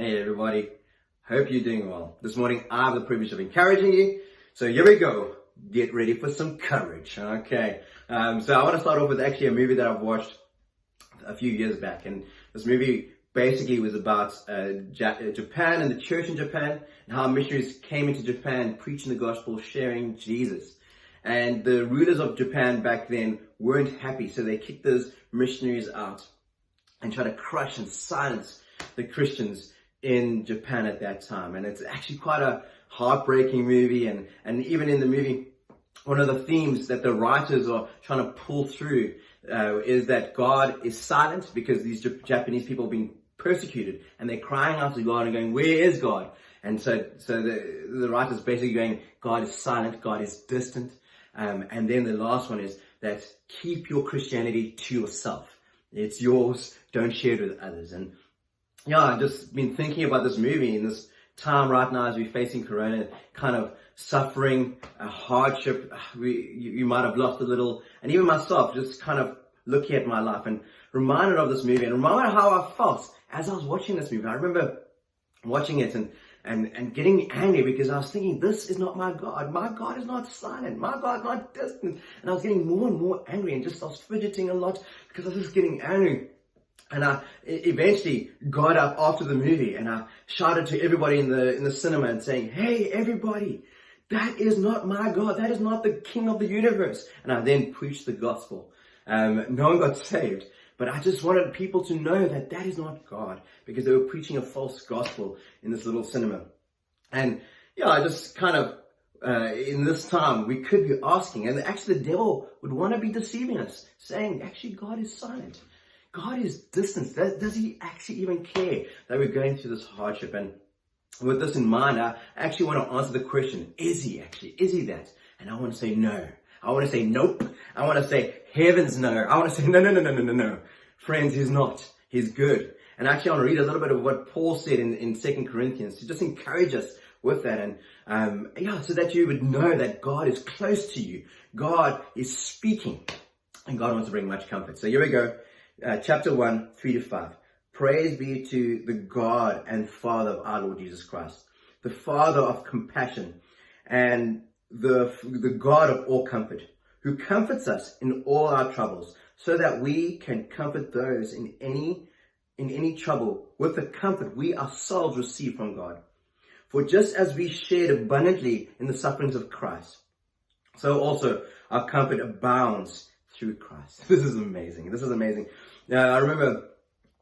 Hey everybody, hope you're doing well. This morning I have the privilege of encouraging you. So here we go. Get ready for some courage. Okay. So I want to start off with actually a movie that I've watched a few years back. And this movie basically was about Japan and the church in Japan and how missionaries came into Japan preaching the gospel, sharing Jesus. And the rulers of Japan back then weren't happy. So they kicked those missionaries out and tried to crush and silence the Christians in Japan at that time. And it's actually quite a heartbreaking movie, and even in the movie, one of the themes that the writers are trying to pull through is that God is silent because these Japanese people have been persecuted, and they're crying out to God and going, where is God? And so the writers basically going, God is silent, God is distant. And then the last one is that keep your Christianity to yourself. It's yours, don't share it with others. And yeah, I've just been thinking about this movie in this time right now as we're facing Corona, kind of suffering, a hardship. You might have lost a little, and even myself, just kind of looking at my life and reminded of this movie and reminded of how I felt as I was watching this movie. I remember watching it and getting angry because I was thinking, this is not my God. My God is not silent. My God is not distant. And I was getting more and more angry and I was fidgeting a lot because I was just getting angry. And I eventually got up after the movie and I shouted to everybody in the cinema and saying, hey, everybody, that is not my God. That is not the King of the universe. And I then preached the gospel. No one got saved, but I just wanted people to know that that is not God, because they were preaching a false gospel in this little cinema. And yeah, I just kind of, in this time, we could be asking, and actually the devil would want to be deceiving us, saying, actually, God is silent. God is distant. Does he actually even care that we're going through this hardship? And with this in mind, I actually want to answer the question, is he that? And I want to say no. I want to say nope. I want to say heavens no. I want to say no. Friends, he's not. He's good. And actually I want to read a little bit of what Paul said in 2 Corinthians to just encourage us with that. And so that you would know that God is close to you. God is speaking and God wants to bring much comfort. So here we go. Chapter 1, 3-5. Praise be to the God and Father of our Lord Jesus Christ, the Father of compassion and the God of all comfort, who comforts us in all our troubles, so that we can comfort those in any trouble with the comfort we ourselves receive from God. For just as we shared abundantly in the sufferings of Christ, so also our comfort abounds through Christ. This is amazing. I remember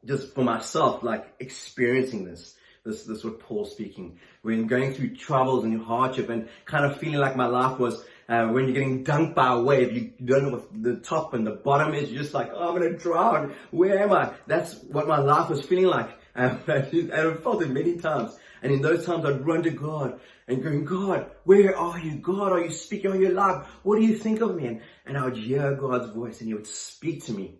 just for myself, like experiencing this what Paul's speaking, when going through troubles and hardship and kind of feeling like my life was, when you're getting dunked by a wave, you don't know what the top and the bottom is. You're just like, oh, I'm going to drown. Where am I? That's what my life was feeling like. And I've felt it many times. And in those times, I'd run to God and going, God, where are you? God, are you speaking? Are you alive? What do you think of me? And I would hear God's voice and he would speak to me.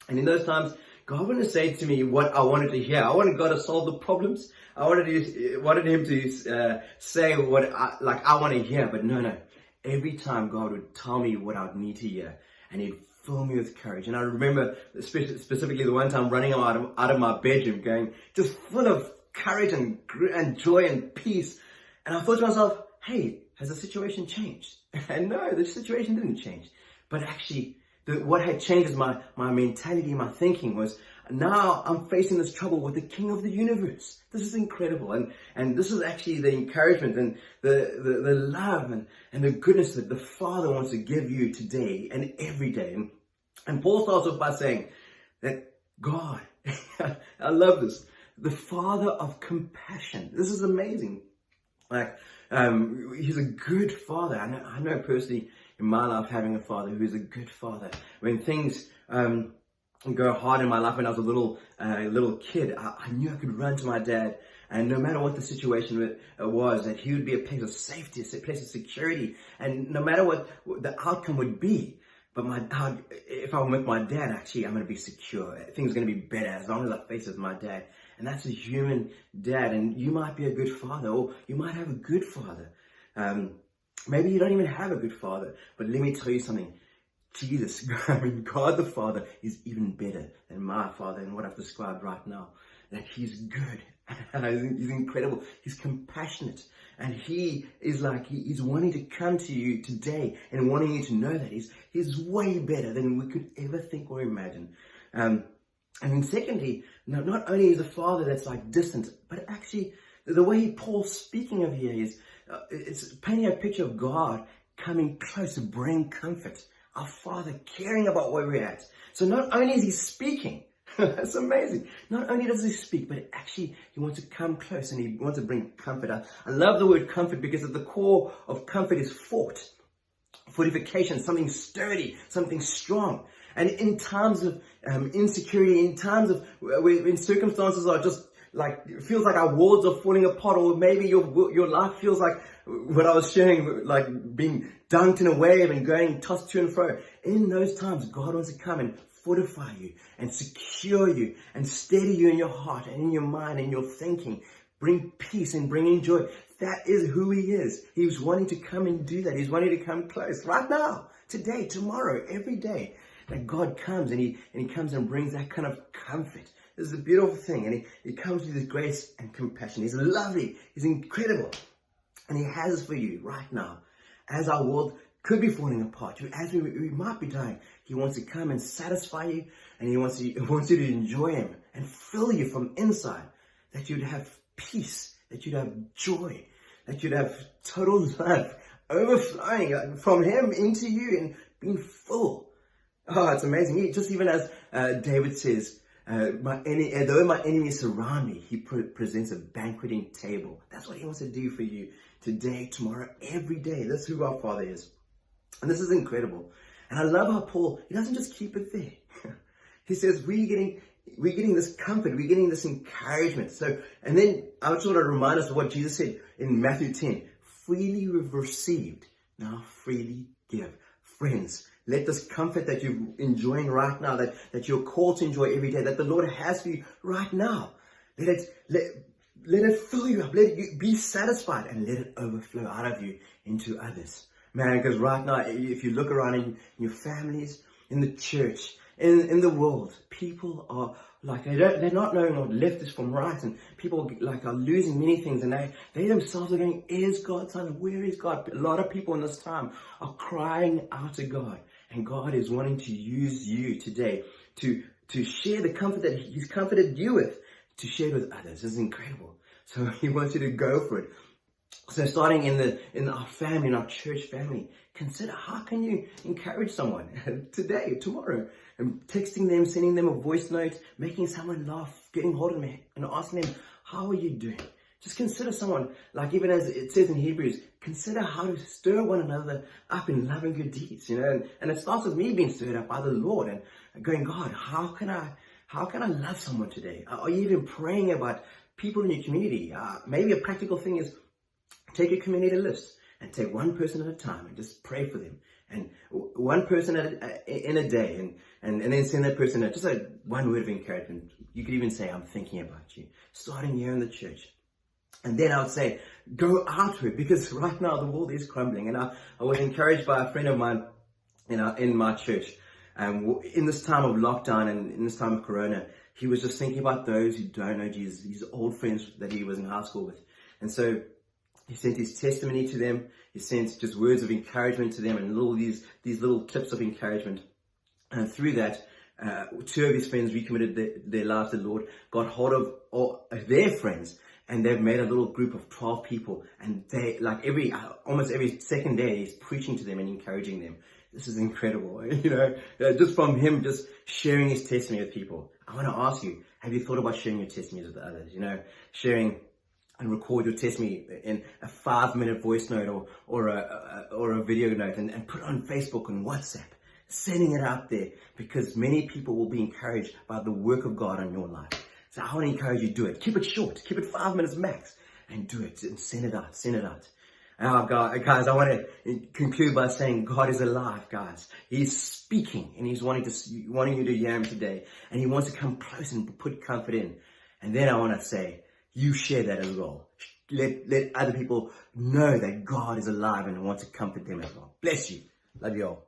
And in those times, God wanted to say to me what I wanted to hear. I wanted God to solve the problems. I wanted him to say what I want to hear. But no. Every time God would tell me what I'd need to hear, and he'd fill me with courage. And I remember specifically the one time running out of my bedroom, going just full of courage and joy and peace. And I thought to myself, hey, has the situation changed? And no, the situation didn't change. But actually, what had changed is my mentality, my thinking was, now I'm facing this trouble with the King of the universe. This is incredible. And this is actually the encouragement and the love and the goodness that the Father wants to give you today and every day. And Paul starts off by saying that God, I love this, the Father of compassion. This is amazing. Like, he's a good Father. I know personally in my life having a father who is a good father. When things go hard in my life, when I was a little kid, I knew I could run to my dad, and no matter what the situation was, that he would be a place of safety, a place of security, and no matter what the outcome would be. But if I'm with my dad, actually, I'm going to be secure. Things are going to be better as long as I face with my dad. And that's a human dad. And you might be a good father, or you might have a good father. Maybe you don't even have a good father. But let me tell you something. Jesus, God the Father is even better than my Father and what I've described right now. That he's good He's incredible. He's compassionate. And he is like, he's wanting to come to you today and wanting you to know that he's way better than we could ever think or imagine. And then secondly, not only is a father that's like distant, but actually the way Paul's speaking of here is, it's painting a picture of God coming close to bring comfort. Our Father caring about where we're at. So not only is he speaking, that's amazing. Not only does he speak, but actually he wants to come close and he wants to bring comfort. I love the word comfort because at the core of comfort is fortification, something sturdy, something strong. And in times of insecurity, in times of when circumstances are just like, it feels like our walls are falling apart, or maybe your life feels like what I was sharing, like being dunked in a wave and going tossed to and fro. In those times, God wants to come and fortify you and secure you and steady you in your heart and in your mind and your thinking. Bring peace and bring joy. That is who he is. He's wanting to come and do that. He's wanting to come close right now, today, tomorrow, every day. That God comes and he comes and brings that kind of comfort. This is a beautiful thing. And he comes with his grace and compassion. He's lovely. He's incredible. And he has for you right now. As our world could be falling apart, as we might be dying, he wants to come and satisfy you. And he wants you to enjoy him and fill you from inside. That you'd have peace. That you'd have joy. That you'd have total life overflowing from him into you and being full. Oh, it's amazing. Just even as David says, though my enemies surround me, he presents a banqueting table. That's what he wants to do for you today, tomorrow, every day. That's who our Father is. And this is incredible. And I love how Paul, he doesn't just keep it there. He says, we're getting this comfort, we're getting this encouragement. So, and then I just want to remind us of what Jesus said in Matthew 10. Freely you've received, now freely give. Friends, let this comfort that you're enjoying right now, that you're called to enjoy every day, that the Lord has for you right now, let it fill you up, let you be satisfied, and let it overflow out of you into others. Man, because right now, if you look around in your families, in the church, in the world, people are like, they're not knowing what left is from right, and people like are losing many things, and they themselves are going, is God silent? Where is God? A lot of people in this time are crying out to God, and God is wanting to use you today to share the comfort that he's comforted you with, to share it with others. This is incredible. So he wants you to go for it. So starting in our family, in our church family, consider how can you encourage someone today, tomorrow, and texting them, sending them a voice note, making someone laugh, getting hold of them and asking them, how are you doing? Just consider someone, like even as it says in Hebrews, consider how to stir one another up in love and good deeds, and it starts with me being stirred up by the Lord and going, God, how can I love someone today? Are you even praying about people in your community? Maybe a practical thing is, take a community list and take one person at a time and just pray for them. And one person in a day and then send that person just one word of encouragement. You could even say, I'm thinking about you. Starting here in the church. And then I would say, go outward, because right now the world is crumbling. And I was encouraged by a friend of mine in my church. In this time of lockdown and in this time of Corona, he was just thinking about those who don't know Jesus, these old friends that he was in high school with. And so he sent his testimony to them. He sent just words of encouragement to them and these little clips of encouragement. And through that, two of his friends recommitted their lives to the Lord, got hold of all their friends, and they've made a little group of 12 people. And they, like almost every second day, he's preaching to them and encouraging them. This is incredible, just from him just sharing his testimony with people. I want to ask you, have you thought about sharing your testimonies with others? Sharing and record your testimony in a 5-minute voice note or a video note and put it on Facebook and WhatsApp, sending it out there, because many people will be encouraged by the work of God on your life. So I want to encourage you to do it. Keep it short, keep it 5 minutes max, and do it and send it out. Oh, God, guys, I want to conclude by saying God is alive, guys. He's speaking and he's wanting you to hear him today, and he wants to come close and put comfort in. And then I want to say, you share that as well. Let other people know that God is alive and wants to comfort them as well. Bless you. Love you all.